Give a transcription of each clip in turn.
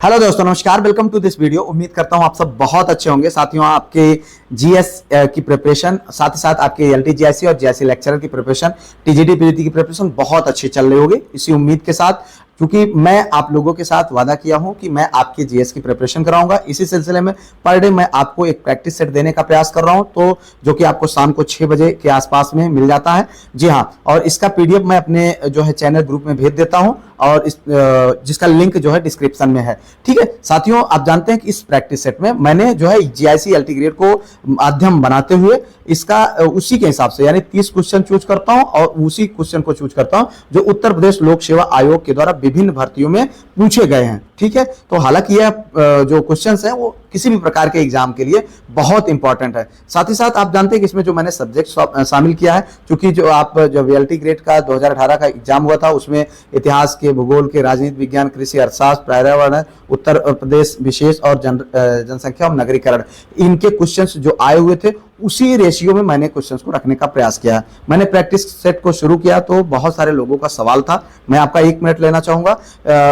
Hello दोस्तों, नमस्कार। Welcome to this video. उम्मीद करता हूं आप सब बहुत अच्छे होंगे। साथियों, आपके जीएस की प्रिपरेशन, साथ ही साथ आपके एलटी जीआईसी और जीआईसी लेक्चरर की प्रिपरेशन, टीजीटी पीजीटी की प्रिपरेशन बहुत अच्छी चल रही होगी। इसी उम्मीद के साथ, क्योंकि मैं आप लोगों के साथ वादा किया हूं कि मैं आपके जीएस की प्रिपरेशन कराऊंगा, इसी सिलसिले में पर डे मैं आपको एक प्रैक्टिस सेट देने का प्रयास कर रहा हूं, तो जो कि आपको शाम को 6 बजे के आसपास में मिल जाता है। जी हां, और इसका पीडीएफ मैं अपने जो है चैनल ग्रुप में भेज देता हूं, और इस जिसका लिंक जो है डिस्क्रिप्शन में है। ठीक है साथियों, आप जानते हैं कि इस प्रैक्टिस सेट में मैंने जो है जीआईसी एलटी ग्रेड को माध्यम बनाते हुए इसका उसी के हिसाब से यानी 30 क्वेश्चन चूज करता हूं, और उसी क्वेश्चन को चूज करता हूं जो उत्तर प्रदेश लोक सेवा आयोग के द्वारा विभिन्न भर्तियों में पूछे गए हैं। ठीक है, तो हालांकि यह जो क्वेश्चंस हैं वो किसी भी प्रकार के एग्जाम के लिए बहुत इंपॉर्टेंट है। साथ ही साथ आप जानते हैं कि इसमें जो मैंने सब्जेक्ट शामिल किया है, क्योंकि जो आप जब एलटी ग्रेड का 2018 का एग्जाम हुआ था उसमें इतिहास के, भूगोल के, राजनीति विज्ञान, कृषि अर्थशास्त्र, पर्यावरण, उत्तर प्रदेश विशेष और जनसंख्या और नगरीकरण, इनके क्वेश्चंस जो आए हुए थे उसी रेशियो में मैंने क्वेश्चंस को रखने का प्रयास किया। मैंने प्रैक्टिस सेट को शुरू किया तो बहुत सारे लोगों का सवाल था। मैं आपका 1 मिनट लेना चाहूंगा।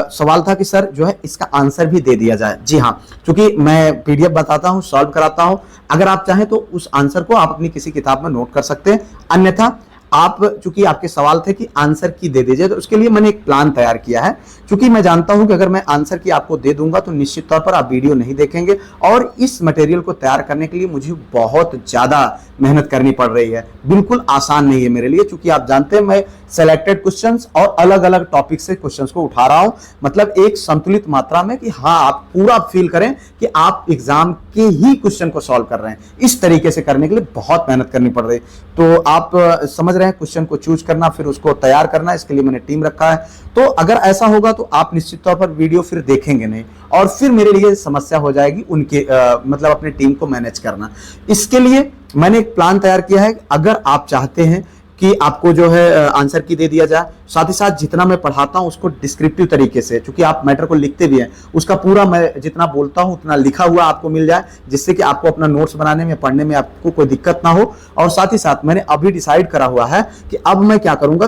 सवाल था कि सर जो है इसका आंसर भी दे दिया जाए। जी हाँ, क्योंकि मैं पीडीएफ बताता हूं, सॉल्व कराता हूं। अगर आप चाहें तो उस आंसर को आप अपनी किसी किताब में नोट कर सकते हैं, अन्यथा आप, चूंकि आपके सवाल थे कि आंसर की दे दीजिए, तो उसके लिए मैंने एक प्लान तैयार किया है। क्योंकि मैं जानता हूं कि अगर मैं आंसर की आपको दे दूंगा तो निश्चित तौर पर आप वीडियो नहीं देखेंगे, और इस मटेरियल को तैयार करने के लिए मुझे बहुत ज्यादा मेहनत करनी पड़ रही है। बिल्कुल आसान नहीं है मेरे लिए, क्योंकि आप जानते हैं मैं सेलेक्टेड क्वेश्चंस और अलग अलग टॉपिक से क्वेश्चंस को उठा रहा हूं, मतलब एक संतुलित मात्रा में, कि हाँ आप पूरा फील करें कि आप एग्जाम के ही क्वेश्चन को सॉल्व कर रहे हैं। इस तरीके से करने के लिए बहुत मेहनत करनी पड़ रही है। तो आप समझ रहे हैं, क्वेश्चन को चूज करना, फिर उसको तैयार करना, इसके लिए मैंने टीम रखा है। तो अगर ऐसा होगा तो आप निश्चित तौर पर वीडियो फिर देखेंगे नहीं, और फिर मेरे लिए समस्या हो जाएगी उनके मतलब अपने टीम को मैनेज करना। इसके लिए मैंने एक प्लान तैयार किया है। अगर आप चाहते हैं कि आपको जो है आंसर की दे दिया जाए, साथ ही साथ जितना मैं पढ़ाता हूं उसको डिस्क्रिप्टिव तरीके से, क्योंकि आप मैटर को लिखते भी हैं, उसका पूरा मैं जितना बोलता हूं उतना लिखा हुआ आपको मिल जाए, जिससे कि आपको अपना नोट्स बनाने में, पढ़ने में आपको कोई दिक्कत ना हो। और साथ ही साथ मैंने अभी डिसाइड करा हुआ है कि अब मैं क्या करूंगा,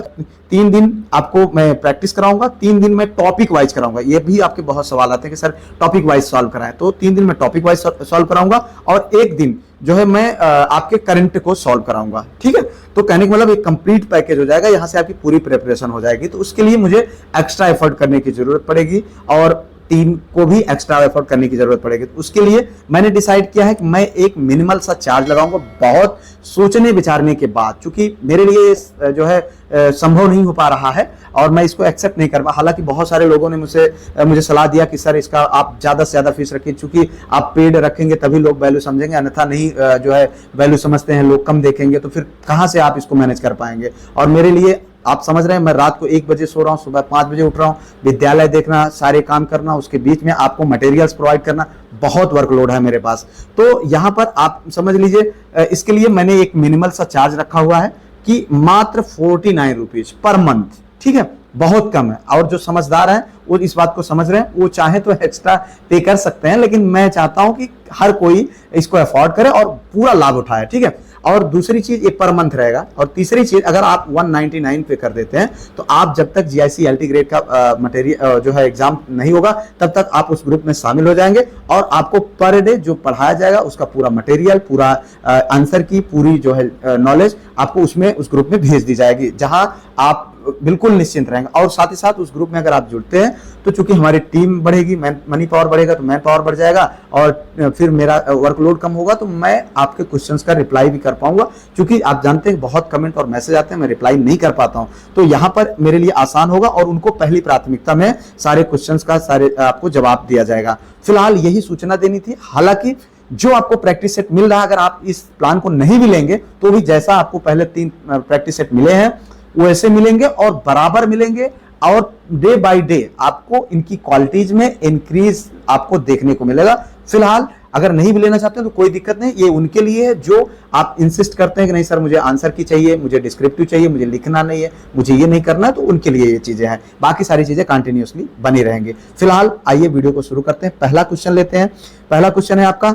3 दिन आपको मैं प्रैक्टिस कराऊंगा, 3 दिन मैं टॉपिक वाइज कराऊंगा। ये भी आपके बहुत सवाल आते हैं कि सर टॉपिक वाइज सॉल्व कराएं, तो 3 दिन मैं टॉपिक वाइज सॉल्व कराऊंगा, और 1 दिन जो है मैं आपके करंट को सॉल्व कराऊंगा। ठीक है, तो कहने का मतलब एक कंप्लीट पैकेज हो जाएगा, यहां से आपकी पूरी प्रिपरेशन हो जाएगी। तो उसके लिए मुझे एक्स्ट्रा एफर्ट करने की जरूरत पड़ेगी, और टीम को भी एक्स्ट्रा एफर्ट करने की जरूरत पड़ेगी। तो उसके लिए मैंने डिसाइड किया है कि मैं एक मिनिमल सा चार्ज लगाऊंगा, बहुत सोचने विचारने के बाद, क्योंकि मेरे लिए जो है संभव नहीं हो पा रहा है, और मैं इसको एक्सेप्ट नहीं कर पा। हालांकि बहुत सारे लोगों ने मुझे सलाह दिया कि सर इसका आप ज्यादा से ज्यादा फीस रखिए, क्योंकि आप पेड रखेंगे तभी लोग वैल्यू समझेंगे, अन्यथा नहीं जो है वैल्यू समझते हैं लोग, कम देखेंगे तो फिर कहां से आप इसको मैनेज कर पाएंगे। और मेरे लिए आप समझ रहे हैं, मैं रात को 1 बजे सो रहा हूं, सुबह 5 बजे उठ रहा हूं, विद्यालय देखना, सारे काम करना, उसके बीच में आपको मटेरियल्स प्रोवाइड करना, बहुत वर्कलोड है मेरे पास। तो यहां पर आप समझ लीजिए, इसके लिए मैंने एक मिनिमल सा चार्ज रखा हुआ है कि मात्र 49 रुपीज पर मंथ। ठीक है, बहुत कम है, और जो समझदार हैं वो इस बात को समझ रहे हैं, वो चाहे तो एक्स्ट्रा पे कर सकते हैं, लेकिन मैं चाहता हूं कि हर कोई इसको अफोर्ड करे और पूरा लाभ उठाए। ठीक है, और दूसरी चीज ये पर मंथ रहेगा, और तीसरी चीज अगर आप 199 पे कर देते हैं तो आप जब तक जीआईसी एलटी ग्रेड का मटेरियल जो है एग्जाम नहीं होगा तब तक आप उस ग्रुप में शामिल हो जाएंगे, और आपको पर डे जो पढ़ाया जाएगा उसका पूरा मटेरियल, पूरा आंसर की पूरी जो है नॉलेज आपको उसमें उस ग्रुप में भेज दी जाएगी, जहां आप बिल्कुल निश्चिंत रहेंगे। और साथ ही साथ उस ग्रुप में अगर आप जुड़ते हैं तो चूंकि हमारी टीम बढ़ेगी, मनी पावर बढ़ेगा तो मैन पावर बढ़ जाएगा, और फिर मेरा वर्कलोड कम होगा, तो मैं आपके क्वेश्चंस का रिप्लाई भी कर पाऊंगा। क्योंकि आप जानते हैं बहुत कमेंट और मैसेज आते हैं, मैं रिप्लाई नहीं कर पाता हूं, तो यहां पर मेरे लिए आसान होगा, और उनको पहली प्राथमिकता में सारे क्वेश्चंस का सारे आपको जवाब दिया जाएगा। फिलहाल यही सूचना देनी थी। हालांकि जो आपको प्रैक्टिस सेट मिल रहा है, अगर आप इस प्लान को नहीं भी लेंगे तो भी जैसा आपको पहले 3 प्रैक्टिस सेट मिले हैं वैसे मिलेंगे, और बराबर मिलेंगे, और डे बाय डे आपको इनकी क्वालिटीज में इंक्रीज आपको देखने को मिलेगा। फिलहाल अगर नहीं भी लेना चाहते हैं तो कोई दिक्कत नहीं, ये उनके लिए है जो आप इंसिस्ट करते हैं कि नहीं सर मुझे आंसर की चाहिए, मुझे डिस्क्रिप्टिव चाहिए, मुझे लिखना नहीं है, मुझे ये नहीं करना है, तो उनके लिए ये चीजें हैं। बाकी सारी चीजें कंटिन्यूअसली बनी रहेंगी। फिलहाल आइए वीडियो को शुरू करते हैं। पहला क्वेश्चन लेते हैं। पहला क्वेश्चन है आपका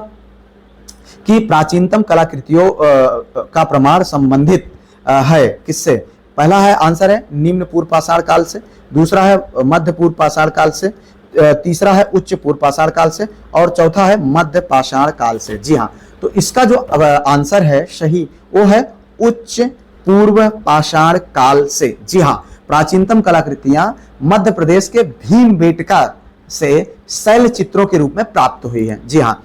कि प्राचीनतम कलाकृतियों का प्रमाण संबंधित है किससे। पहला है आंसर है निम्न पूर्व पाषाण काल से, दूसरा है मध्य पूर्व पाषाण काल से, तीसरा है उच्च पूर्व पाषाण काल से और चौथा है मध्य पाषाण काल से। जी हाँ, तो इसका जो आंसर है सही वो है उच्च पूर्व पाषाण काल से। जी हाँ, प्राचीनतम कलाकृतियां मध्य प्रदेश के भीमबेटका से शैल चित्रों के रूप में प्राप्त हुई है। जी हाँ,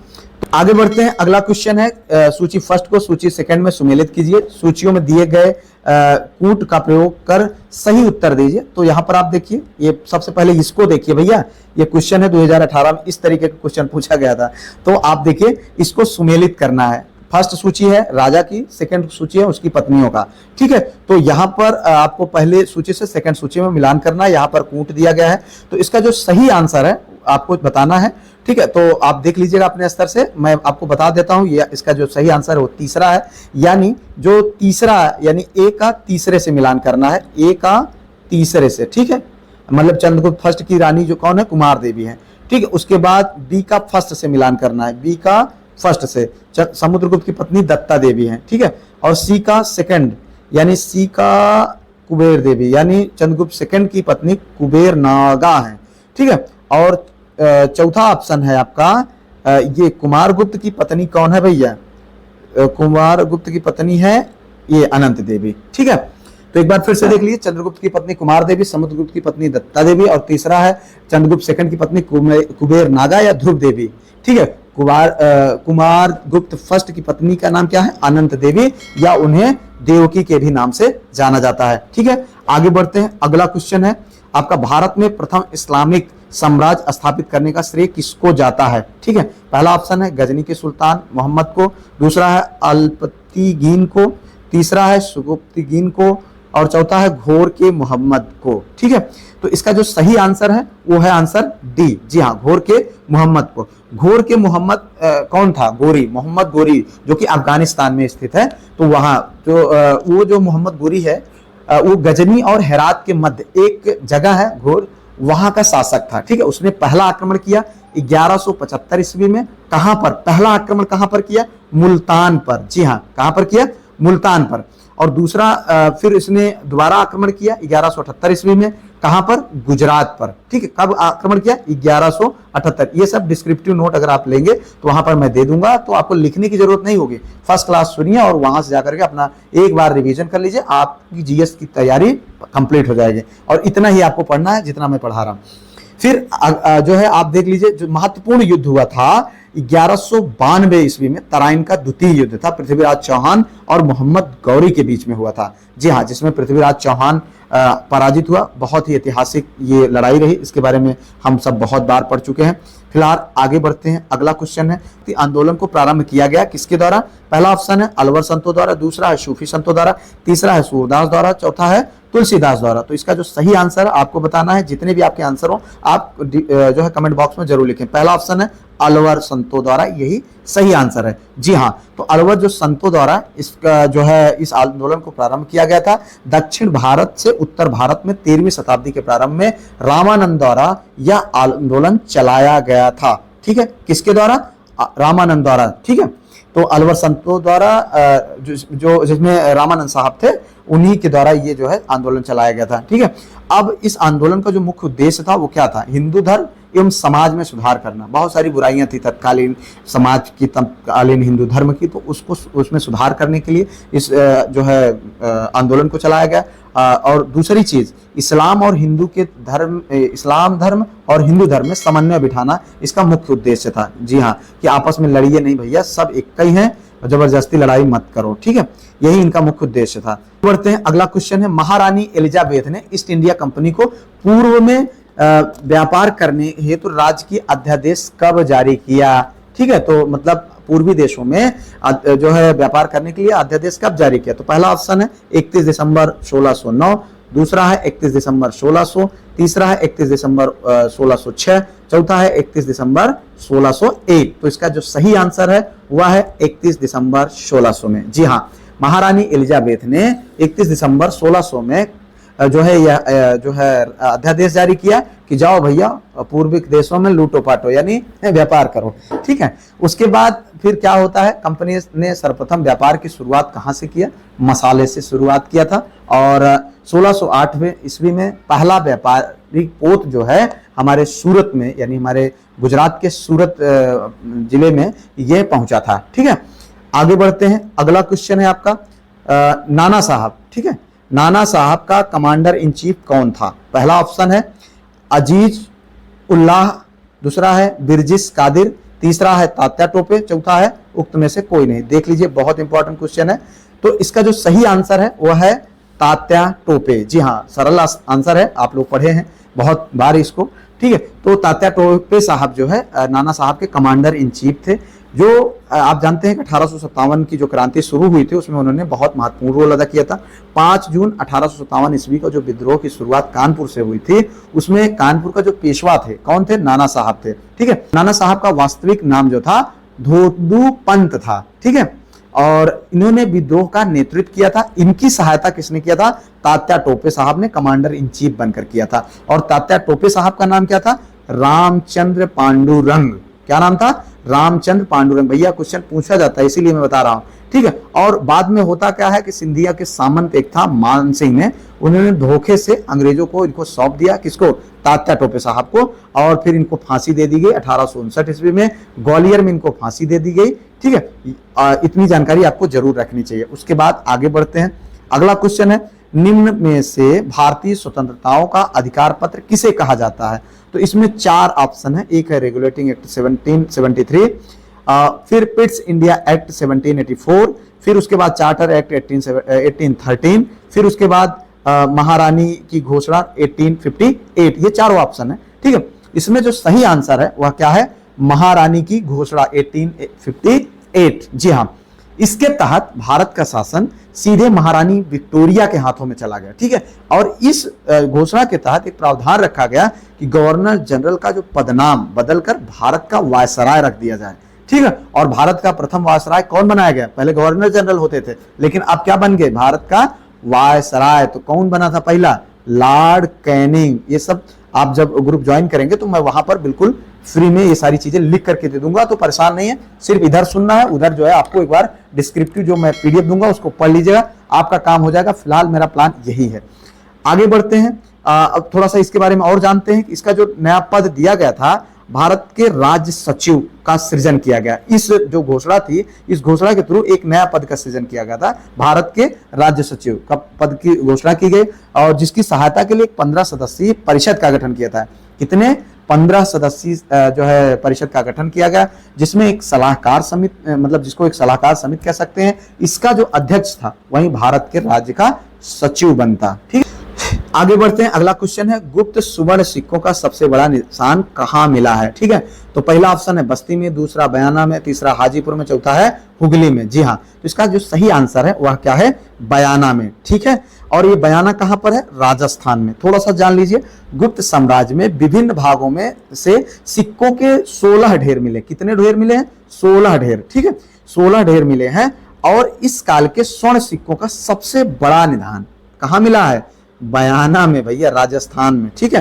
आगे बढ़ते हैं। अगला क्वेश्चन है सूची फर्स्ट को सूची सेकंड में सुमेलित कीजिए, सूचियों में दिए गए कूट का प्रयोग कर सही उत्तर दीजिए। तो यहाँ पर आप देखिए, ये सबसे पहले इसको देखिए भैया, ये क्वेश्चन है 2018 में इस तरीके का क्वेश्चन पूछा गया था। तो आप देखिए इसको सुमेलित करना है। फर्स्ट सूची है राजा की, सेकंड सूची है उसकी पत्नियों का। ठीक है, तो यहाँ पर आपको पहले सूची से सेकंड सूची में मिलान करना है। यहाँ पर कूट दिया गया है, तो इसका जो सही आंसर है आपको बताना है। ठीक है, तो आप देख लीजिएगा अपने स्तर से, मैं आपको बता देता हूं। ये इसका जो सही आंसर है वो तीसरा है, यानी जो तीसरा यानी ए का तीसरे से मिलान करना है, ए का तीसरे से। ठीक है, मतलब चंद्रगुप्त फर्स्ट की रानी जो कौन है, कुमार देवी है। ठीक है, उसके बाद बी का फर्स्ट से मिलान करना है, बी का फर्स्ट से समुद्रगुप्त की पत्नी दत्ता देवी है। ठीक है, और सी का सेकंड यानी सी का कुबेर देवी यानी चंद्रगुप्त सेकंड की पत्नी कुबेर नागा है। ठीक है, और चौथा ऑप्शन है आपका ये कुमार गुप्त की पत्नी कौन है भैया, कुमार गुप्त की पत्नी है ये अनंत देवी। ठीक है, तो एक बार फिर से देख लीजिए, चंद्रगुप्त की पत्नी कुमार देवी, समुद्रगुप्त की पत्नी दत्ता देवी और तीसरा है चंद्रगुप्त सेकंड की पत्नी कुबेर नागा या ध्रुव देवी। ठीक है, कुमार गुप्त फर्स्ट की पत्नी का नाम क्या है, अनंत देवी, या उन्हें देवकी के भी नाम से जाना जाता है। ठीक है, आगे बढ़ते हैं। अगला क्वेश्चन है आपका, भारत में प्रथम इस्लामिक साम्राज्य स्थापित करने का श्रेय किसको जाता है। ठीक है, पहला ऑप्शन है गजनी के सुल्तान मोहम्मद को, दूसरा है अल्पतीगीन को, तीसरा है सुगुप्तगीन को और चौथा है घोर के मोहम्मद को। ठीक है, तो इसका जो सही आंसर है वो है आंसर डी। जी हाँ, घोर के मोहम्मद को। घोर के मोहम्मद कौन था, गोरी, मोहम्मद गोरी, जो कि अफगानिस्तान में स्थित है। तो वहां वो जो मोहम्मद गोरी है वो गजनी और हेरात के मध्य एक जगह है घोर, वहां का शासक था। ठीक है, उसने पहला आक्रमण किया 1175 ईस्वी में। कहां पर पहला आक्रमण कहां पर किया, मुल्तान पर। जी हाँ, कहां पर किया, मुल्तान पर। और दूसरा फिर इसने दोबारा आक्रमण किया 1178 ईस्वी में। कहां पर, गुजरात पर। ठीक है, कब आक्रमण किया, 1178। ये सब डिस्क्रिप्टिव नोट अगर आप लेंगे तो वहां पर मैं दे दूंगा, तो आपको लिखने की जरूरत नहीं होगी। फर्स्ट क्लास सुनिए और वहां से जाकर के अपना एक बार रिवीजन कर लीजिए, आपकी जीएस की तैयारी कंप्लीट हो जाएगी। और इतना ही आपको पढ़ना है जितना मैं पढ़ा रहा हूं। फिर जो है आप देख लीजिए, जो महत्वपूर्ण युद्ध हुआ था 1192 ईस्वी में, तराइन का द्वितीय युद्ध था, पृथ्वीराज चौहान और मोहम्मद गौरी के बीच में हुआ था। जी हाँ, जिसमें पृथ्वीराज चौहान पराजित हुआ। बहुत ही ऐतिहासिक ये लड़ाई रही, इसके बारे में हम सब बहुत बार पढ़ चुके हैं। फिलहाल आगे बढ़ते हैं। अगला क्वेश्चन है कि आंदोलन को प्रारंभ किया गया किसके द्वारा। पहला ऑप्शन है अलवर संतों द्वारा, दूसरा है सूफी संतों द्वारा, तीसरा है सूरदास द्वारा, चौथा है तुलसीदास द्वारा। तो इसका जो सही आंसर है आपको बताना है। जितने भी आपके आंसर हो आप जो है कमेंट बॉक्स में जरूर लिखें। पहला ऑप्शन है अलवर संतों द्वारा, यही सही आंसर है। जी हाँ, तो अलवर जो संतों द्वारा इसका जो है इस आंदोलन को प्रारंभ किया गया था। दक्षिण भारत से उत्तर भारत में 13वीं शताब्दी के प्रारंभ में रामानंद द्वारा यह आंदोलन चलाया गया था। ठीक है, किसके द्वारा, रामानंद द्वारा। ठीक है, तो अलवर संतों द्वारा जो जिसमें रामानंद साहब थे, उन्हीं के द्वारा ये जो है आंदोलन चलाया गया था। ठीक है, अब इस आंदोलन का जो मुख्य उद्देश्य था वो क्या था, हिंदू धर्म एवं समाज में सुधार करना। बहुत सारी बुराइयां थी तत्कालीन समाज की, तत्कालीन हिंदू धर्म की, तो उसमें सुधार करने के लिए इस जो है आंदोलन को चलाया गया। और दूसरी चीज, इस्लाम और हिंदू के धर्म, इस्लाम धर्म और हिंदू धर्म में समन्वय बिठाना इसका मुख्य उद्देश्य था। जी हाँ, कि आपस में लड़िए नहीं भैया, सब एक ही हैं, जबरदस्ती लड़ाई मत करो। ठीक है, यही इनका मुख्य उद्देश्य था। बढ़ते हैं, अगला क्वेश्चन है, महारानी एलिजाबेथ ने ईस्ट इंडिया कंपनी को पूर्व में व्यापार करने हेतु राज्य की अध्यादेश कब जारी किया। ठीक है, तो मतलब पूर्वी देशों में जो है व्यापार करने के लिए अध्यादेश कब जारी किया। तो पहला ऑप्शन है 31 दिसंबर 1609, दूसरा है 31 दिसंबर 1600, तीसरा है 31 दिसंबर 1606, चौथा है 31 दिसंबर 1601। तो इसका जो सही आंसर है वह है 31 दिसंबर 1600 में। जी हाँ, महारानी एलिजाबेथ ने 31 दिसंबर 1600 में जो है यह जो है अध्यादेश जारी किया कि जाओ भैया पूर्वी देशों में लूटो पाटो, यानी व्यापार करो। ठीक है, उसके बाद फिर क्या होता है, कंपनी ने सर्वप्रथम व्यापार की शुरुआत कहाँ से किया, मसाले से शुरुआत किया था। और 1608 ईस्वी में पहला व्यापारिक पोत जो है हमारे सूरत में, यानी हमारे गुजरात के सूरत जिले में ये पहुंचा था। ठीक है, आगे बढ़ते हैं। अगला क्वेश्चन है आपका नाना साहब। ठीक है, नाना साहब का कमांडर इन चीफ कौन था? पहला ऑप्शन है अजीज उल्लाह, दूसरा है बिरजिस कादिर, तीसरा है तात्या टोपे, चौथा है उक्त में से कोई नहीं। देख लीजिए, बहुत इंपॉर्टेंट क्वेश्चन है। तो इसका जो सही आंसर है वह है तात्या टोपे। जी हाँ, सरल आंसर है, आप लोग पढ़े हैं बहुत बार इसको। ठीक है, तो तात्या टोपे साहब जो है नाना साहब के कमांडर इन चीफ थे, जो आप जानते हैं कि 1857 की जो क्रांति शुरू हुई थी उसमें उन्होंने बहुत महत्वपूर्ण रोल अदा किया था। 5 जून 1857 ईस्वी को जो विद्रोह की शुरुआत कानपुर से हुई थी, उसमें कानपुर का जो पेशवा थे कौन थे? नाना साहब थे। ठीक है, नाना साहब का वास्तविक नाम जो था धोदू पंत था। ठीक है, और इन्होंने विद्रोह का नेतृत्व किया था। इनकी सहायता किसने किया था? तात्या टोपे साहब ने कमांडर इन चीफ बनकर किया था। और तात्या टोपे साहब का नाम क्या था? रामचंद्र पांडुरंग। क्या नाम था? रामचंद्र पांडुरंग। भैया क्वेश्चन पूछा जाता है इसीलिए मैं बता रहा हूं। ठीक है, और बाद में होता क्या है कि सिंधिया के सामंत एक था मान सिंह ने, उन्होंने धोखे से अंग्रेजों को इनको सौंप दिया, किसको? तात्या टोपे साहब को, और फिर इनको फांसी दे दी गई 1859 ईस्वी में। ग्वालियर में इनको फांसी दे दी गई। ठीक है, इतनी जानकारी आपको जरूर रखनी चाहिए। उसके बाद आगे बढ़ते हैं। अगला क्वेश्चन है निम्न में से भारतीय स्वतंत्रताओं का अधिकार पत्र किसे कहा जाता है? तो इसमें 4 ऑप्शन है। एक है रेगुलेटिंग एक्ट 1773, फिर पिट्स इंडिया एक्ट 1784, फिर उसके बाद चार्टर एक्ट 1813, फिर उसके बाद महारानी की घोषणा 1858। ये चारों ऑप्शन है। ठीक है, इसमें जो सही आंसर है वह क्या है? महारानी की घोषणा 1858। जी हाँ, इसके तहत भारत का शासन सीधे महारानी विक्टोरिया के हाथों में चला गया। ठीक है, और इस घोषणा के तहत एक प्रावधान रखा गया कि गवर्नर जनरल का जो पदनाम बदलकर भारत का वायसराय रख दिया जाए। ठीक है, और भारत का प्रथम वायसराय कौन बनाया गया? पहले गवर्नर जनरल होते थे, लेकिन अब क्या बन गए? भारत का वायसराय। तो कौन बना था पहला? Lord Canning. ये सब आप जब ग्रुप ज्वाइन करेंगे तो मैं वहां पर बिल्कुल फ्री में ये सारी चीजें लिख करके दे दूंगा, तो परेशान नहीं है, सिर्फ इधर सुनना है, उधर जो है आपको एक बार डिस्क्रिप्टिव जो मैं पीडीएफ दूंगा उसको पढ़ लीजिएगा, आपका काम हो जाएगा। फिलहाल मेरा प्लान यही है। आगे बढ़ते हैं। अब थोड़ा सा इसके बारे में और जानते हैं कि इसका जो नया पद दिया गया था, भारत के राज्य सचिव का सृजन किया गया। इस जो घोषणा थी, इस घोषणा के थ्रू एक नया पद का सृजन किया गया था। भारत के राज्य सचिव का पद की घोषणा की गई, और जिसकी सहायता के लिए 15 सदस्यीय परिषद का गठन किया था। कितने? 15 सदस्यीय जो है परिषद का गठन किया गया, जिसमें एक सलाहकार समिति, मतलब जिसको एक सलाहकार समिति कह सकते हैं, इसका जो अध्यक्ष था वही भारत के राज्य का सचिव बनता। ठीक है, आगे बढ़ते हैं। अगला क्वेश्चन है गुप्त सुवर्ण सिक्कों का सबसे बड़ा निशान कहाँ मिला है? ठीक है, तो पहला ऑप्शन है बस्ती में, दूसरा बयाना में, तीसरा हाजीपुर में, चौथा है हुगली में। जी हाँ, तो इसका जो सही आंसर है वह क्या है? बयाना में। ठीक है, और ये बयाना कहां पर है? राजस्थान में। थोड़ा सा जान लीजिए, गुप्त साम्राज्य में विभिन्न भागों में से सिक्कों के 16 ढेर मिले। कितने ढेर मिले हैं? 16 ढेर। ठीक है, 16 ढेर मिले हैं, और इस काल के स्वर्ण सिक्कों का सबसे बड़ा निधान कहां मिला है? बयाना में भैया, राजस्थान में। ठीक है,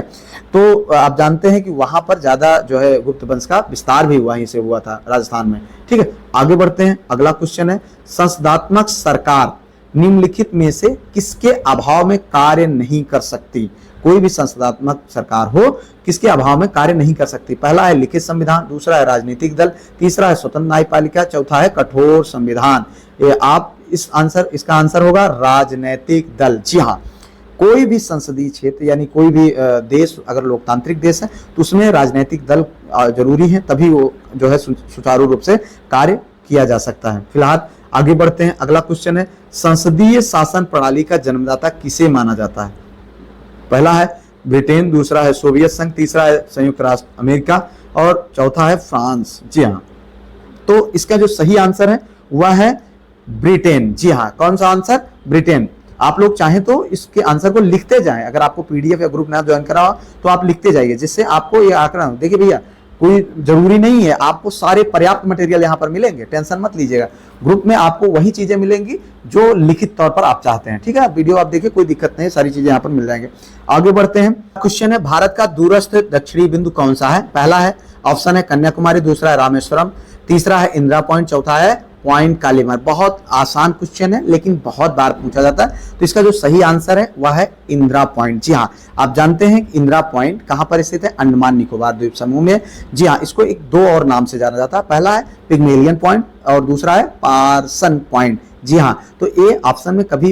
तो आप जानते हैं कि वहां पर ज्यादा जो है गुप्त वंश का विस्तार भी वहीं से हुआ था, राजस्थान में। ठीक है, आगे बढ़ते हैं। अगला क्वेश्चन है संसदात्मक सरकार निम्नलिखित में से किसके अभाव में कार्य नहीं कर सकती? कोई भी संसदात्मक सरकार हो, किसके अभाव में कार्य नहीं कर सकती? पहला है लिखित संविधान, दूसरा है राजनीतिक दल, तीसरा है स्वतंत्र न्यायपालिका, चौथा है कठोर संविधान। ये आप इसका आंसर होगा राजनैतिक दल। जी हाँ, कोई भी संसदीय क्षेत्र यानी कोई भी देश अगर लोकतांत्रिक देश है तो उसमें राजनीतिक दल जरूरी है, तभी वो जो है सुचारू रूप से कार्य किया जा सकता है। फिलहाल आगे बढ़ते हैं। अगला क्वेश्चन है संसदीय शासन प्रणाली का जन्मदाता किसे माना जाता है? पहला है ब्रिटेन, दूसरा है सोवियत संघ, तीसरा है संयुक्त राष्ट्र अमेरिका, और चौथा है फ्रांस। जी हाँ, तो इसका जो सही आंसर है वह है ब्रिटेन। जी हाँ, कौन सा आंसर? ब्रिटेन। आप लोग चाहें तो इसके आंसर को लिखते जाएं, अगर आपको पीडीएफ या ग्रुप ना ज्वाइन करा हो तो आप लिखते जाइए, जिससे आपको ये आंकड़ा। देखिए भैया, कोई जरूरी नहीं है, आपको सारे पर्याप्त मटेरियल यहाँ पर मिलेंगे, टेंशन मत लीजिएगा। ग्रुप में आपको वही चीजें मिलेंगी जो लिखित तौर पर आप चाहते हैं, ठीक है। वीडियो आप देखिए, कोई दिक्कत नहीं, सारी चीजें यहाँ पर मिल जाएंगे। आगे बढ़ते हैं। क्वेश्चन है, भारत का दूरस्थ दक्षिणी बिंदु कौन सा है? पहला है ऑप्शन है कन्याकुमारी, दूसरा है रामेश्वरम, तीसरा है इंदिरा पॉइंट, चौथा है पॉइंट कालीमर। बहुत आसान क्वेश्चन है लेकिन बहुत बार पूछा जाता है, तो इसका जो सही आंसर है वह है इंदिरा पॉइंट। जी हाँ, आप जानते हैं कि इंदिरा पॉइंट कहां पर स्थित है? अंडमान निकोबार द्वीप समूह में। जी हाँ, इसको एक दो और नाम से जाना जाता है, पहला है पिग्मेलियन पॉइंट और दूसरा है पार्सन पॉइंट। जी हाँ, तो ये ऑप्शन में कभी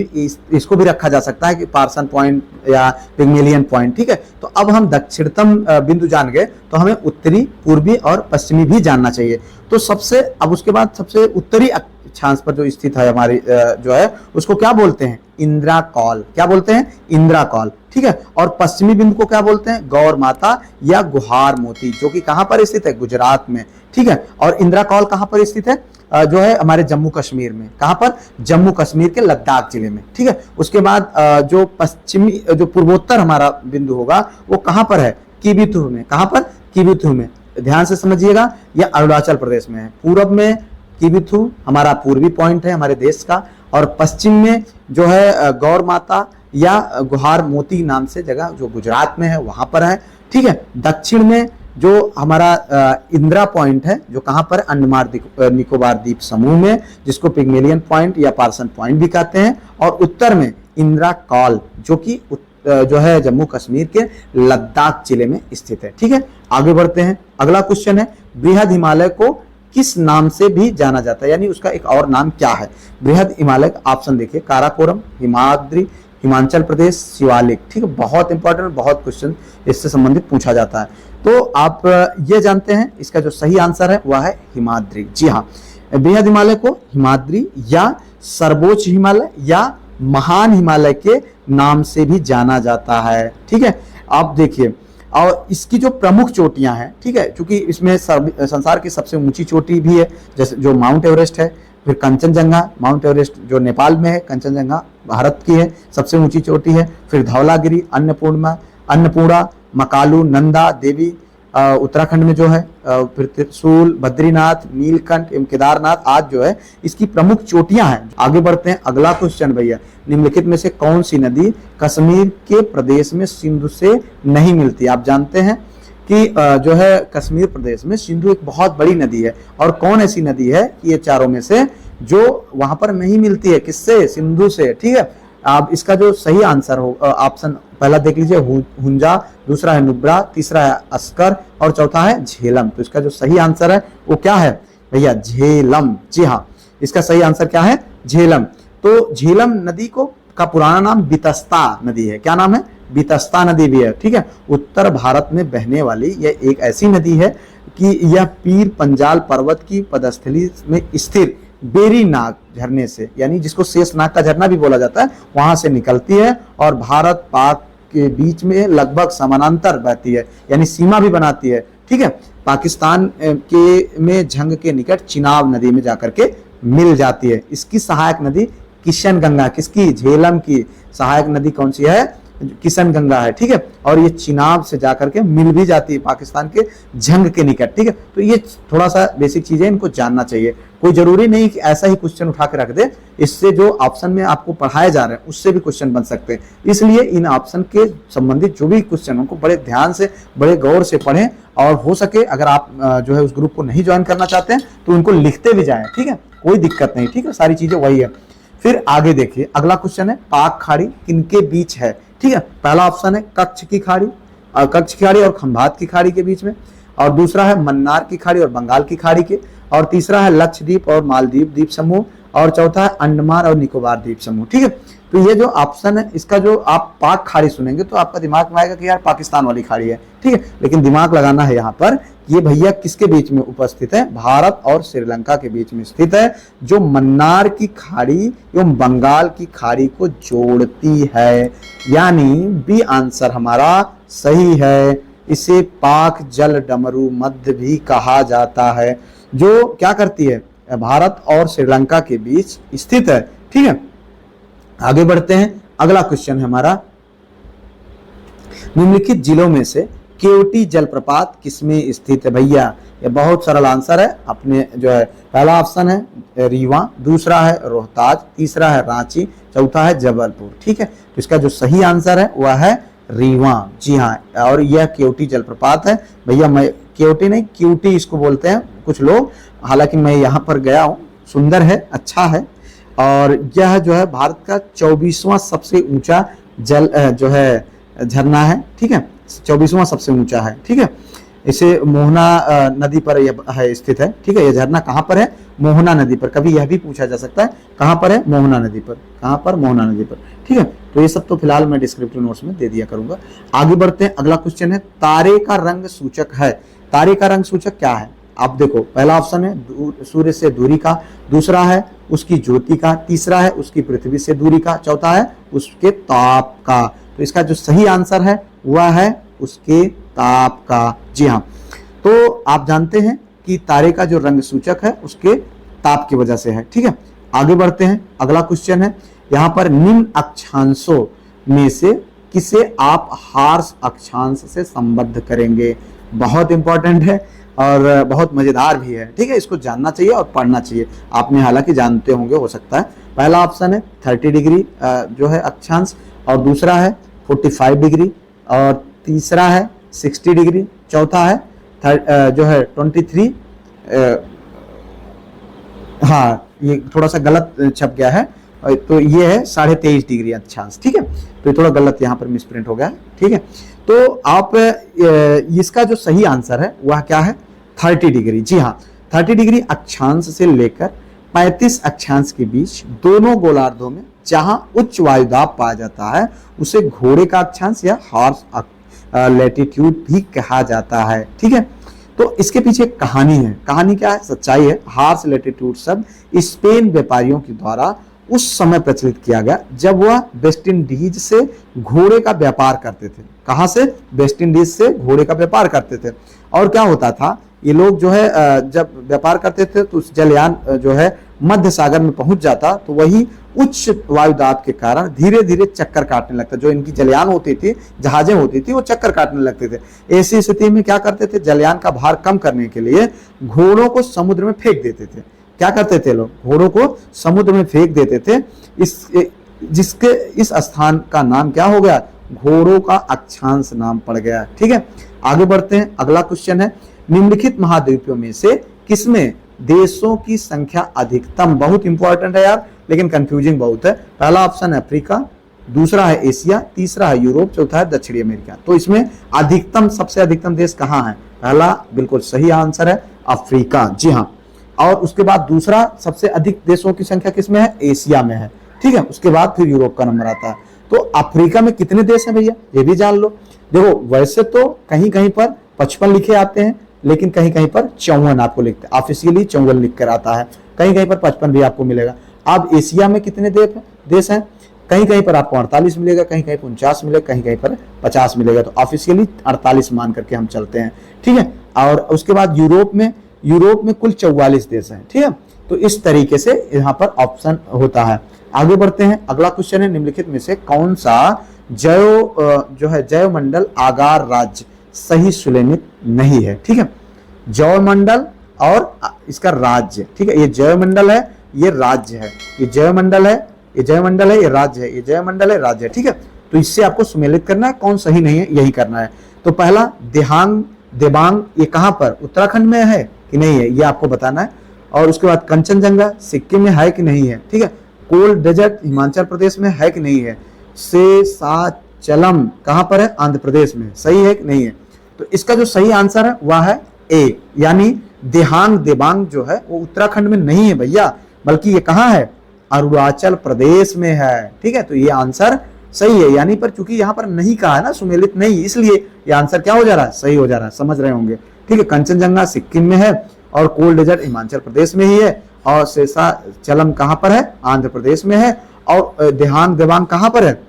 इसको भी रखा जा सकता है कि पार्सन पॉइंट या पिग्मेलियन पॉइंट, ठीक है। तो अब हम दक्षिणतम बिंदु जान गए, तो हमें उत्तरी, पूर्वी और पश्चिमी भी जानना चाहिए। तो सबसे अब उसके बाद सबसे उत्तरी अक्षांश पर जो स्थित है हमारी जो है उसको क्या बोलते हैं? इंदिरा कॉल। क्या बोलते हैं? इंदिरा कॉल, ठीक है। और पश्चिमी बिंदु को क्या बोलते हैं? गौर माता या गुहार मोती, जो कि कहां पर स्थित है? गुजरात में, ठीक है। और इंदिरा कॉल कहां पर स्थित है? जो है हमारे जम्मू कश्मीर में। कहां पर? जम्मू कश्मीर के लद्दाख जिले में, ठीक है। उसके बाद जो पश्चिमी जो पूर्वोत्तर हमारा बिंदु होगा वो कहां पर है? किबिथु में। कहां पर? किबिथु में। ध्यान से समझिएगा, यह अरुणाचल प्रदेश में है। पूर्व में किबिथु हमारा पूर्वी पॉइंट है हमारे देश का, और पश्चिम में जो है गौर माता या गुहार मोती नाम से जगह जो गुजरात में है वहां पर है, ठीक है। दक्षिण में जो हमारा इंदिरा पॉइंट है जो कहां पर? अंडमान निकोबार द्वीप समूह में, जिसको पिग्मेलियन पॉइंट या पार्सन पॉइंट भी कहते हैं। और उत्तर में इंदिरा कॉल जो कि जो है जम्मू कश्मीर के लद्दाख जिले में स्थित है, ठीक है। आगे बढ़ते हैं। अगला क्वेश्चन है, बृहद हिमालय को किस नाम से भी जाना जाता है, यानी उसका एक और नाम क्या है? बृहद हिमालय का ऑप्शन देखिए, काराकोरम, हिमाद्री, हिमाचल प्रदेश, शिवालिक, ठीक है। बहुत इंपॉर्टेंट, बहुत क्वेश्चन इससे संबंधित पूछा जाता है। तो आप ये जानते हैं इसका जो सही आंसर है वह है हिमाद्री। जी हाँ, बृहद हिमालय को हिमाद्री या सर्वोच्च हिमालय या महान हिमालय के नाम से भी जाना जाता है, ठीक है। आप देखिए, और इसकी जो प्रमुख चोटियां हैं, ठीक है, क्योंकि इसमें संसार की सबसे ऊंची चोटी भी है, जैसे जो माउंट एवरेस्ट है, फिर कंचनजंगा, माउंट एवरेस्ट जो नेपाल में है, कंचनजंगा भारत की है, सबसे ऊंची चोटी है। फिर धौलागिरी, अन्नपूर्णा, मकालू, नंदा देवी उत्तराखंड में जो है, फिर त्रिशूल, बद्रीनाथ, नीलकंठ एवं केदारनाथ आज जो है इसकी प्रमुख चोटियां हैं। आगे बढ़ते हैं। अगला क्वेश्चन भैया, निम्नलिखित में से कौन सी नदी कश्मीर के प्रदेश में सिंधु से नहीं मिलती? आप जानते हैं कि जो है कश्मीर प्रदेश में सिंधु एक बहुत बड़ी नदी है, और कौन ऐसी नदी है कि ये चारों में से जो वहां पर नहीं मिलती है? किससे? सिंधु से, ठीक है। आप इसका जो सही आंसर हो ऑप्शन पहला देख लीजिए, हुंजा, दूसरा है नुब्रा, तीसरा है अस्कर और चौथा है झेलम। तो इसका जो सही आंसर है वो क्या है भैया? झेलम। जी हाँ, इसका सही आंसर क्या है? झेलम। तो झेलम नदी को का पुराना नाम बितस्ता नदी है। क्या नाम है? बितस्ता नदी भी है, ठीक है। उत्तर भारत में बहने वाली यह एक ऐसी नदी है कि यह पीर पंजाल पर्वत की पदस्थली में स्थित बेरी नाग झरने से, यानी जिसको शेषनाग का झरना भी बोला जाता है, वहां से निकलती है और भारत पाक के बीच में लगभग समानांतर बहती है, यानी सीमा भी बनाती है, ठीक है। पाकिस्तान के में झंग के निकट चिनाब नदी में जाकर के मिल जाती है। इसकी सहायक नदी किशन गंगा, किसकी? झेलम की सहायक नदी कौन सी है? किशन गंगा है, ठीक है। और ये चिनाब से जाकर के मिल भी जाती है पाकिस्तान के झंग के निकट, ठीक है। तो ये थोड़ा सा बेसिक चीजें इनको जानना चाहिए। कोई जरूरी नहीं कि ऐसा ही क्वेश्चन उठा के रख दे, इससे जो ऑप्शन में आपको पढ़ाए जा रहे हैं उससे भी क्वेश्चन बन सकते हैं। इसलिए इन ऑप्शन के संबंधित जो भी क्वेश्चन उनको बड़े ध्यान से, बड़े गौर से पढ़ें, और हो सके अगर आप जो है उस ग्रुप को नहीं ज्वाइन करना चाहते हैं तो उनको लिखते भी जाएं, ठीक है, कोई दिक्कत नहीं, ठीक है। सारी चीजें वही है। फिर आगे देखिए, अगला क्वेश्चन है, पाक खाड़ी किनके बीच है? ठीक है, पहला ऑप्शन है कच्छ की खाड़ी और खंभात की खाड़ी के बीच में, और दूसरा है मन्नार की खाड़ी और बंगाल की खाड़ी के, और तीसरा है लक्षद्वीप और मालदीव द्वीप समूह, और चौथा है अंडमान और निकोबार द्वीप समूह, ठीक है। तो ये जो ऑप्शन है इसका जो आप पाक खाड़ी सुनेंगे तो आपका दिमाग में आएगा कि यार पाकिस्तान वाली खाड़ी है, ठीक है, लेकिन दिमाग लगाना है यहाँ पर ये भैया किसके बीच में उपस्थित है? भारत और श्रीलंका के बीच में स्थित है, जो मन्नार की खाड़ी एवं बंगाल की खाड़ी को जोड़ती है, यानी बी आंसर हमारा सही है। इसे पाक जल डमरू मध्य भी कहा जाता है, जो क्या करती है? भारत और श्रीलंका के बीच स्थित है, ठीक है। आगे बढ़ते हैं, अगला क्वेश्चन है हमारा, निम्नलिखित जिलों में से केवटी जलप्रपात किसमें स्थित है भैया? ये बहुत सरल आंसर है। अपने जो है पहला ऑप्शन है रीवा, दूसरा है रोहतास, तीसरा है रांची, चौथा है जबलपुर। ठीक है, तो इसका जो सही आंसर है वह है रीवा। जी हाँ, और यह केवटी जलप्रपात है भैया। मैं केवटी नहीं, क्यूटी इसको बोलते हैं कुछ लोग, हालांकि मैं यहाँ पर गया हूँ, सुंदर है, अच्छा है। और यह जो है भारत का 24वां सबसे ऊंचा जल जो है झरना है। ठीक है, 24वां सबसे ऊंचा है। ठीक है, इसे मोहना नदी पर यह है स्थित है। ठीक है, यह झरना कहाँ पर है? मोहना नदी पर। कभी यह भी पूछा जा सकता है कहाँ पर है? मोहना नदी पर। कहाँ पर? मोहना नदी पर। ठीक है, तो ये सब तो फिलहाल मैं डिस्क्रिप्टिव नोट्स में दे दिया करूंगा। आगे बढ़ते हैं, अगला क्वेश्चन है तारे का रंग सूचक है। तारे का रंग सूचक क्या है? आप देखो, पहला ऑप्शन है सूर्य से दूरी का, दूसरा है उसकी ज्योति का, तीसरा है उसकी पृथ्वी से दूरी का, चौथा है उसके ताप का। तो इसका जो सही आंसर है वह है उसके ताप का। जी हाँ, तो आप जानते हैं कि तारे का जो रंग सूचक है उसके ताप की वजह से है। ठीक है, आगे बढ़ते हैं, अगला क्वेश्चन है यहाँ पर निम्न अक्षांशों में से किसे आप हार्स अक्षांश से संबद्ध करेंगे? बहुत इंपॉर्टेंट है और बहुत मजेदार भी है। ठीक है, इसको जानना चाहिए और पढ़ना चाहिए। आपने हालांकि जानते होंगे, हो सकता है। पहला ऑप्शन है 30 डिग्री जो है अक्षांश, और दूसरा है 45 डिग्री, और तीसरा है 60 डिग्री, चौथा है जो है 23। हाँ, ये थोड़ा सा गलत छप गया है, तो ये है 23.5 डिग्री अक्षांश। ठीक है, तो ये थोड़ा गलत यहाँ पर मिसप्रिंट हो गया है। ठीक है, तो आप इसका जो सही आंसर है वह क्या है? 30 डिग्री। जी हाँ, 30 डिग्री अक्षांश से लेकर 35 अक्षांश के बीच दोनों गोलार्धों में जहां उच्च वायुदाब पाया जाता है उसे घोड़े का अक्षांश या हॉर्स लैटिट्यूड भी कहा जाता है। ठीक है, तो इसके पीछे कहानी है। कहानी क्या है? सच्चाई है। हॉर्स लैटिट्यूड शब्द स्पेन व्यापारियों के द्वारा उस समय प्रचलित किया गया जब वह वेस्ट इंडीज से घोड़े का व्यापार करते थे। कहां से? वेस्ट इंडीज से घोड़े का व्यापार करते थे। और क्या होता था, ये लोग जो है जब व्यापार करते थे तो उस जलयान जो है मध्य सागर में पहुंच जाता, तो वही उच्च वायुदाब के कारण धीरे धीरे चक्कर काटने लगता। जो इनकी जलयान होती थी, जहाजें होती थी, वो चक्कर काटने लगते थे। ऐसी स्थिति में क्या करते थे? जलयान का भार कम करने के लिए घोड़ों को समुद्र में फेंक देते थे। क्या करते थे लोग? घोड़ों को समुद्र में फेंक देते थे। जिसके इस स्थान का नाम क्या हो गया? घोड़ों का अक्षांश नाम पड़ गया। ठीक है, आगे बढ़ते हैं, अगला क्वेश्चन है निम्नलिखित महाद्वीपों में से किसमें देशों की संख्या अधिकतम? बहुत इंपॉर्टेंट है यार, लेकिन कंफ्यूजिंग बहुत है। पहला ऑप्शन है अफ्रीका, दूसरा है एशिया, तीसरा है यूरोप, चौथा है दक्षिणी अमेरिका। तो इसमें अधिकतम, सबसे अधिकतम देश कहाँ है? पहला बिल्कुल सही आंसर है अफ्रीका। जी हाँ, और उसके बाद दूसरा सबसे अधिक देशों की संख्या किसमें है? एशिया में है। ठीक है, उसके बाद फिर यूरोप का नंबर आता है। तो अफ्रीका में कितने देश हैं भैया? ये भी जान लो। देखो, वैसे तो कहीं कहीं पर 55 लिखे आते हैं, लेकिन कहीं कहीं पर 54 आपको लिखते हैं। ऑफिशियली 54 लिख कर आता है, कहीं कहीं पर 55 भी आपको मिलेगा। अब एशिया में कितने देश हैं? कहीं कहीं पर आपको 48 मिलेगा, कहीं कहीं पर 49 मिलेगा, कहीं कहीं पर 50 मिलेगा। तो ऑफिशियली 48 मान करके हम चलते हैं। ठीक है, और उसके बाद यूरोप में कुल 44 देश हैं। ठीक है, तो इस तरीके से यहाँ पर ऑप्शन होता है। आगे बढ़ते हैं, अगला क्वेश्चन है निम्नलिखित में से कौन सा जैवमंडल आगार राज्य सही सुलेनित नहीं है? ठीक है, जैवमंडल और इसका राज्य। ठीक है, ये जैवमंडल है, ये राज्य है। ये जैवमंडल है, ये जैवमंडल है, ये राज्य है। ये जैवमंडल है, राज्य है। ठीक है, तो इससे आपको सुमेलित करना है कौन सही नहीं है, यही करना है। तो पहला देबांग, ये कहां पर? उत्तराखंड में है कि नहीं है, ये आपको बताना है। और उसके बाद कंचनजंगा सिक्किम में है कि नहीं है? ठीक है, कोल्ड डेजर्ट हिमाचल प्रदेश में है कि नहीं है? शेषाचलम कहां पर है? आंध्र प्रदेश में। सही है कि नहीं है? तो इसका जो सही आंसर है वह है ए, यानी देबांग जो है वो उत्तराखंड में नहीं है भैया, बल्कि ये कहां है? अरुणाचल प्रदेश में है। ठीक है, तो ये आंसर सही है। यानी पर चूंकि यहाँ पर नहीं कहा है ना, सुमेलित नहीं, इसलिए ये आंसर क्या हो जा रहा है? सही हो जा रहा है। समझ रहे होंगे। ठीक है, कंचनजंगा सिक्किम में है, और कोल्ड डेजर्ट हिमाचल प्रदेश में ही है, और शेषाचलम कहां पर है? आंध्र प्रदेश में है, और देबांग कहां पर है?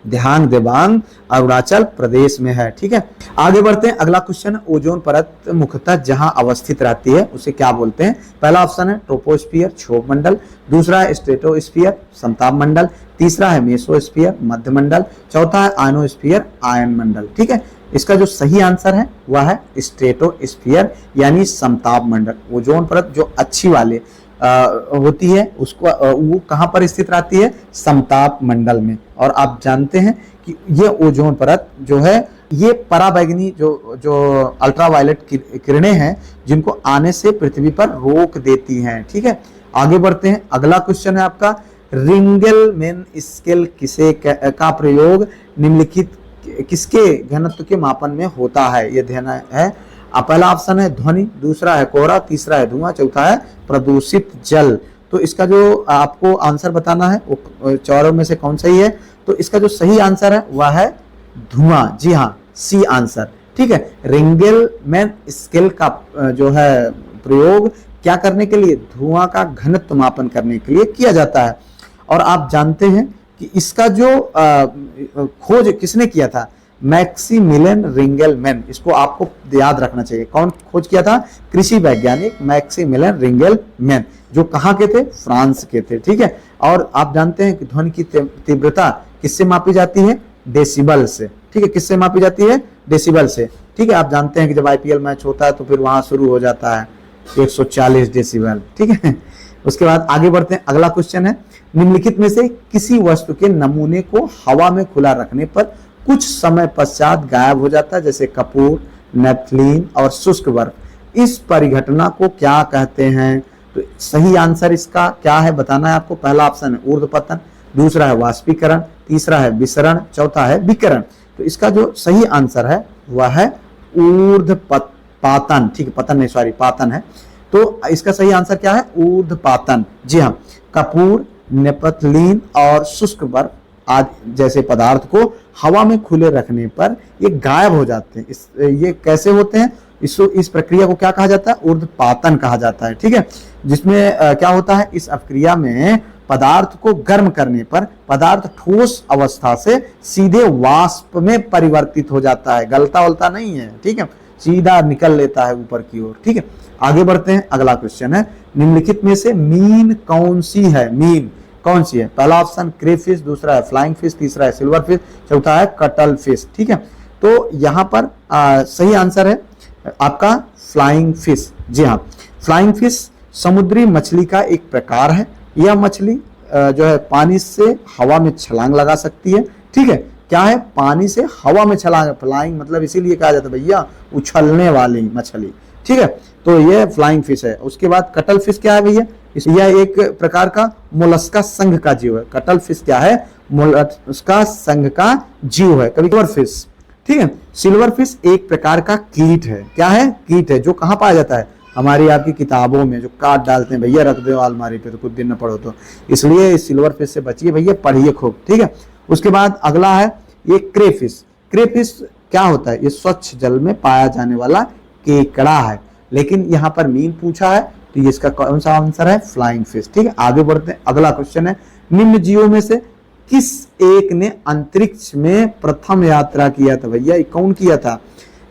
देबांग अरुणाचल प्रदेश में है। ठीक है, आगे बढ़ते हैं, अगला क्वेश्चन, ओजोन परत मुख्यतः जहां अवस्थित रहती है उसे क्या बोलते हैं? पहला ऑप्शन है ट्रोपोस्फियर, क्षोभ मंडल, दूसरा है स्ट्रेटोस्फियर, समताप मंडल, तीसरा है मेसोस्फियर, मध्य मंडल, चौथा है आयनोस्फियर, आयन मंडल। ठीक है, इसका जो सही आंसर है वह है स्ट्रेटोस्फीयर, यानी समताप मंडल। ओजोन परत जो अच्छी वाले होती है उसको वो कहाँ पर स्थित रहती है, समताप मंडल में। और आप जानते हैं कि ये ओजोन परत जो है ये पराबैंगनी जो अल्ट्रावायलेट किरणें हैं जिनको आने से पृथ्वी पर रोक देती हैं। ठीक है, आगे बढ़ते हैं। अगला क्वेश्चन है आपका, रिंगलमैन स्केल किसे का प्रयोग निम्नलिखित किसके घनत्व के मापन में होता है, ये ध्यान है। पहला ऑप्शन है ध्वनि, दूसरा है कोहरा, तीसरा है धुआं, चौथा है प्रदूषित जल। तो इसका जो आपको आंसर बताना है वो चारों में से कौन सही है। तो इसका जो सही आंसर है वह है धुआं। जी हाँ, सी आंसर। ठीक है, रिंगलमैन स्केल का जो है प्रयोग क्या करने के लिए, धुआं का घनत्व मापन करने के लिए किया जाता है। और आप जानते हैं कि इसका जो खोज किसने किया था, मैक्सिमिलियन रिंगलमैन। इसको आपको याद रखना चाहिए, कौन खोज किया था, कृषि वैज्ञानिक मैक्सिमिलियन रिंगलमैन, जो कहाँ के थे, फ्रांस के थे। ठीक है, और आप जानते हैं कि ध्वनि की तीव्रता किससे मापी जाती है, डेसिबल से। ठीक है, किससे मापी जाती है, डेसिबल से। ठीक है, आप जानते हैं कि जब आईपीएल मैच होता है तो फिर वहां शुरू हो जाता है 140 डेसिबल। ठीक है, उसके बाद आगे बढ़ते हैं। अगला क्वेश्चन है, निम्नलिखित में से किसी वस्तु के नमूने को हवा में खुला रखने पर कुछ समय पश्चात गायब हो जाता है, जैसे कपूर, नेपथलीन और शुष्क बर्फ। इस परिघटना को क्या कहते हैं। तो सही आंसर इसका क्या है बताना है आपको। पहला ऑप्शन है ऊर्ध्वपतन, दूसरा है वाष्पीकरण, तीसरा है विसरण, चौथा है विकिरण। तो इसका जो सही आंसर है वह है ऊर्ध्वपातन। ठीक है, पतन नहीं, सॉरी, पातन है। तो इसका सही आंसर क्या है, ऊर्ध्वपातन। जी हाँ, कपूर, नेपथलीन और शुष्क बर्फ आदि जैसे पदार्थ को हवा में खुले रखने पर ये गायब हो जाते हैं। ये कैसे होते हैं, इस प्रक्रिया को क्या कहा जाता है, ऊर्ध्वपातन कहा जाता है। ठीक है, जिसमें क्या होता है, इस प्रक्रिया में पदार्थ को गर्म करने पर पदार्थ ठोस अवस्था से सीधे वाष्प में परिवर्तित हो जाता है, गलता वलता नहीं है। ठीक है, सीधा निकल लेता है ऊपर की ओर। ठीक है, आगे बढ़ते हैं। अगला क्वेश्चन है, निम्नलिखित में से मीन कौन सी है, मीन कौन सी है। पहला ऑप्शन क्रेफिश, दूसरा है फ्लाइंग फिश, तीसरा है सिल्वर फिश, चौथा है कटल फिश। ठीक है, तो यहाँ पर सही आंसर है आपका फ्लाइंग फिश। जी हाँ, फ्लाइंग फिश समुद्री मछली का एक प्रकार है। यह मछली जो है पानी से हवा में छलांग लगा सकती है। ठीक है, क्या है, पानी से हवा में छलांग, फ्लाइंग मतलब इसीलिए कहा जाता है भैया उछलने वाली मछली। ठीक है, तो ये फ्लाइंग फिश है। उसके बाद कटल फिश क्या है भैया, यह एक प्रकार का मोलस्का संघ का जीव है। कटल फिश क्या है, मोलस्का संघ का जीव है। कभी सिल्वर फिश, ठीक है, सिल्वर फिश एक प्रकार का कीट है। क्या है, कीट है, जो कहाँ पाया जाता है, हमारी आपकी किताबों में जो काट डालते हैं भैया, रख दो अलमारी पे तो कुछ दिन न पढ़ो। तो इसलिए सिल्वर फिश से बचिए भैया, पढ़िए खूब। ठीक है, उसके बाद अगला है ये क्रेफिश। क्रेफिश क्या होता है, ये स्वच्छ जल में पाया जाने वाला केकड़ा है। लेकिन यहाँ पर मीन पूछा है तो ये इसका कौन सा आंसर है, फ्लाइंग फिश। ठीक है, आगे बढ़ते हैं। अगला क्वेश्चन है, निम्न जीवों में से किस एक ने अंतरिक्ष में प्रथम यात्रा किया था। भैया ये कौन किया था,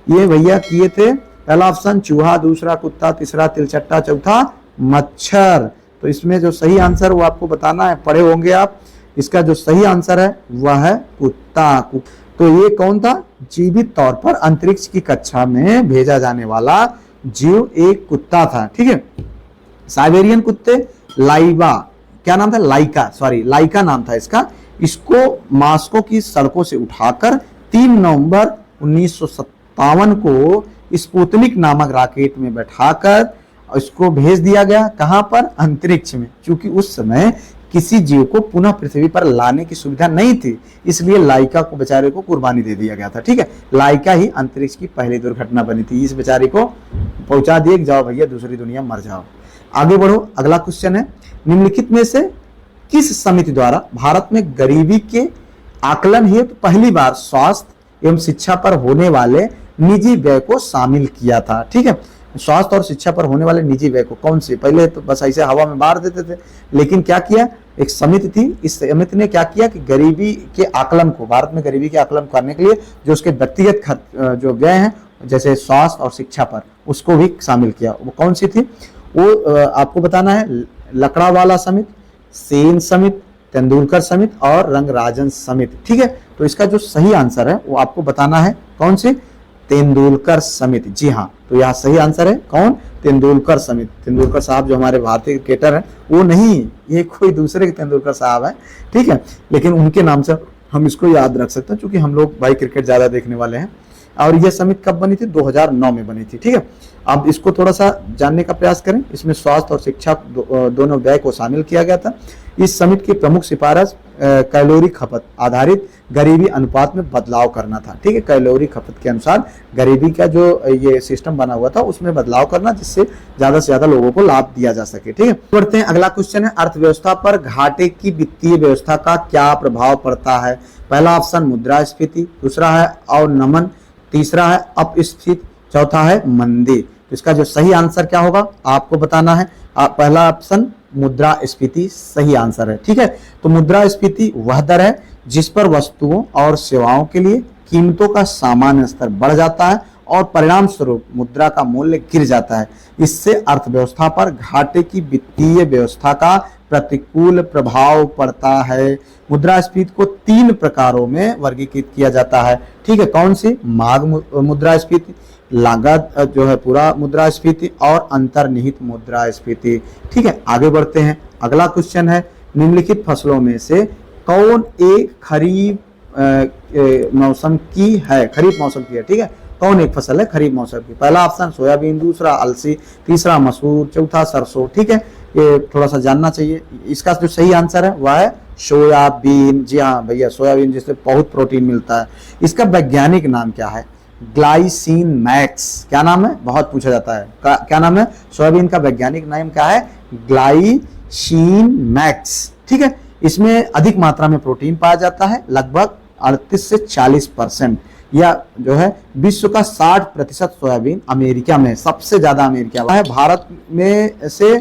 ये भैया किए थे, पहला ऑप्शन चूहा, दूसरा कुत्ता, तीसरा तिलचट्टा, चौथा मच्छर। तो इसमें जो सही आंसर वो आपको बताना है, पढ़े होंगे आप। इसका जो सही आंसर है वह है कुत्ता। तो ये कौन था, जीवित तौर पर अंतरिक्ष की कक्षा में भेजा जाने वाला जीव एक कुत्ता था। ठीक है, साइबेरियन कुत्ते लाइवा, क्या नाम था, लाइका नाम था इसका। इसको मास्को की सड़कों से उठाकर 3 नवंबर 1957 को स्पुतनिक नामक रॉकेट में बैठाकर इसको भेज दिया गया। कहां पर, अंतरिक्ष में। क्योंकि उस समय किसी जीव को पुनः पृथ्वी पर लाने की सुविधा नहीं थी, इसलिए लाइका को बेचारे को कुर्बानी दे दिया गया था। ठीक है, लाइका ही अंतरिक्ष की पहली दुर्घटना बनी थी। इस बेचारे को पहुंचा दिए, जाओ भैया दूसरी दुनिया मर जाओ। आगे बढ़ो, अगला क्वेश्चन है, निम्नलिखित में से किस समिति द्वारा भारत में गरीबी के आकलन हेतु पहली बार स्वास्थ्य एवं शिक्षा पर होने वाले निजी व्यय को शामिल किया था। ठीक है, स्वास्थ्य और शिक्षा पर होने वाले निजी व्यय को कौन से, पहले तो बस ऐसे हवा में मार देते थे, लेकिन क्या किया, एक समिति थी, इस समिति ने क्या किया कि गरीबी के आकलन को, भारत में गरीबी के आकलन करने के लिए जो उसके व्यक्तिगत खर्च जो व्यय हैं जैसे स्वास्थ्य और शिक्षा पर, उसको भी शामिल किया। वो कौन सी थी, वो आपको बताना है, लकड़ावाला समिति, सेन समिति, तेंदुलकर समिति और रंगराजन समिति। ठीक है, तो इसका जो सही आंसर है वो आपको बताना है, कौन सी, तेंदुलकर समिति। जी हाँ, तो यहाँ सही आंसर है कौन? तेंदुलकर समिति। तेंदुलकर साहब जो हमारे भारतीय क्रिकेटर हैं वो नहीं, ये कोई दूसरे के तेंदुलकर साहब है, ठीक है, लेकिन उनके नाम से हम इसको याद रख सकते हैं क्योंकि हम लोग भाई क्रिकेट ज्यादा देखने वाले हैं। और यह समिति कब बनी थी? 2009 में बनी थी, ठीक है। अब इसको थोड़ा सा जानने का प्रयास करें। इसमें स्वास्थ्य और शिक्षा दोनों व्यय को शामिल किया गया था। इस समिति की प्रमुख सिफारिश कैलोरी खपत आधारित गरीबी अनुपात में बदलाव करना था, ठीक है। कैलोरी खपत के अनुसार गरीबी का जो ये सिस्टम बना हुआ था उसमें बदलाव करना, जिससे ज्यादा से ज्यादा लोगों को लाभ दिया जा सके, ठीक है। बढ़ते हैं, अगला क्वेश्चन है अर्थव्यवस्था पर घाटे की वित्तीय व्यवस्था का क्या प्रभाव पड़ता है? पहला ऑप्शन मुद्रास्फीति, दूसरा है अवनमन, तीसरा है अपस्फीति, चौथा है मंदी। तो इसका जो सही आंसर क्या होगा आपको बताना है। पहला ऑप्शन मुद्रास्फीति सही आंसर है, ठीक है। तो मुद्रास्फीति वह दर है जिस पर वस्तुओं और सेवाओं के लिए कीमतों का सामान्य स्तर बढ़ जाता है और परिणाम स्वरूप मुद्रा का मूल्य गिर जाता है। इससे अर्थव्यवस्था पर घाटे की वित्तीय व्यवस्था का प्रतिकूल प्रभाव पड़ता है। मुद्रास्फीति को 3 प्रकारों में वर्गीकृत किया जाता है, ठीक है। कौन सी? मांग मुद्रास्फीति, लागत जो है पूरा मुद्रास्फीति, और अंतर्निहित मुद्रास्फीति, ठीक है। आगे बढ़ते हैं, अगला क्वेश्चन है निम्नलिखित फसलों में से कौन एक खरीफ मौसम की है? खरीफ मौसम की है, ठीक है। कौन एक फसल है खरीफ मौसम की? पहला ऑप्शन सोयाबीन, दूसरा अलसी, तीसरा मसूर, चौथा सरसों, ठीक है। ये थोड़ा सा जानना चाहिए। इसका जो सही आंसर है वह है सोयाबीन। जी हाँ भैया, सोयाबीन जिससे बहुत प्रोटीन मिलता है। इसका वैज्ञानिक नाम क्या है? Glycine max. क्या नाम है? बहुत पूछा जाता है, क्या नाम है? सोयाबीन का वैज्ञानिक नाम क्या है? ग्लाइसिन मैक्स, ठीक है। इसमें अधिक मात्रा में प्रोटीन पाया जाता है, लगभग 38 से 40%, या जो है विश्व का 60% सोयाबीन अमेरिका में, सबसे ज्यादा अमेरिका है। भारत में से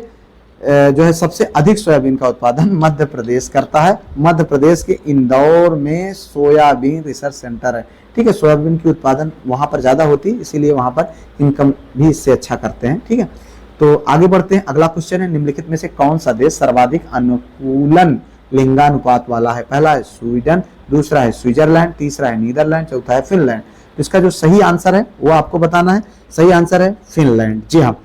जो है सबसे अधिक सोयाबीन का उत्पादन मध्य प्रदेश करता है। मध्य प्रदेश के इंदौर में सोयाबीन रिसर्च सेंटर है, ठीक है। सोयाबीन की उत्पादन वहां पर ज्यादा होती है, इसीलिए वहां पर इनकम भी इससे अच्छा करते हैं, ठीक है। तो आगे बढ़ते हैं, अगला क्वेश्चन है निम्नलिखित में से कौन सा देश सर्वाधिक अनुकूलन लिंगानुपात वाला है? पहला है स्वीडन, दूसरा है स्विट्जरलैंड, तीसरा है नीदरलैंड, चौथा है फिनलैंड। तो इसका जो सही आंसर है वो आपको बताना है। सही आंसर है फिनलैंड। जी हाँ,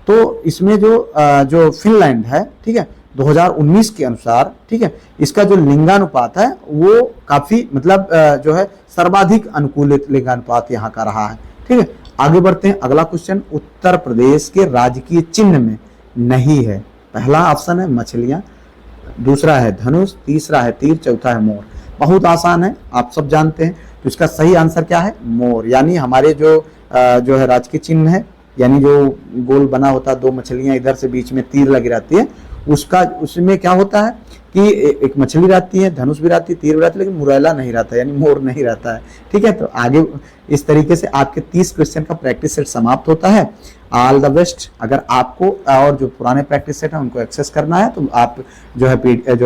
तो इसमें जो फिनलैंड है, ठीक है, 2019 के अनुसार, ठीक है, इसका जो लिंगानुपात है वो काफी मतलब जो है सर्वाधिक अनुकूलित लिंगानुपात यहाँ का रहा है, ठीक है। आगे बढ़ते हैं, अगला क्वेश्चन उत्तर प्रदेश के राजकीय चिन्ह में नहीं है। पहला ऑप्शन है मछलियां, दूसरा है धनुष, तीसरा है तीर, चौथा है मोर। बहुत आसान है, आप सब जानते हैं। तो इसका सही आंसर क्या है? मोर। यानी हमारे जो है राजकीय चिन्ह है, यानी जो गोल बना होता है, 2 मछलियां इधर से बीच में तीर लगी रहती है, उसमें क्या होता है कि एक मछली रहती है, धनुष भी रहती है, तीर भी रहती है, लेकिन मुरैला नहीं रहता, यानी मोर नहीं रहता है, ठीक है। तो आगे इस तरीके से आपके 30 क्वेश्चन का प्रैक्टिस सेट समाप्त होता है। All the best. अगर आपको और जो पुराने प्रैक्टिस सेट है उनको एक्सेस करना है तो आप जो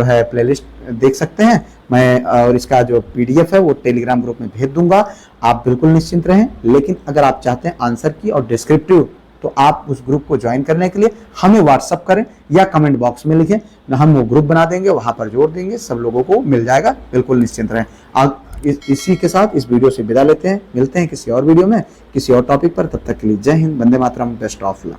है प्लेलिस्ट देख सकते हैं। मैं और इसका जो PDF है वो टेलीग्राम ग्रुप में भेज दूंगा। आप बिल्कुल निश्चिंत रहें। लेकिन अगर आप चाहते हैं आंसर की और डिस्क्रिप्टिव, तो आप उस ग्रुप को ज्वाइन करने के लिए हमें व्हाट्सअप करें या कमेंट बॉक्स में लिखें, हम वो ग्रुप बना देंगे, वहां पर जोड़ देंगे, सब लोगों को मिल जाएगा। बिल्कुल निश्चिंत रहें। इसी के साथ इस वीडियो से विदा लेते हैं। मिलते हैं किसी और वीडियो में किसी और टॉपिक पर। तब तक के लिए जय Hind, Vande Mataram, best of luck.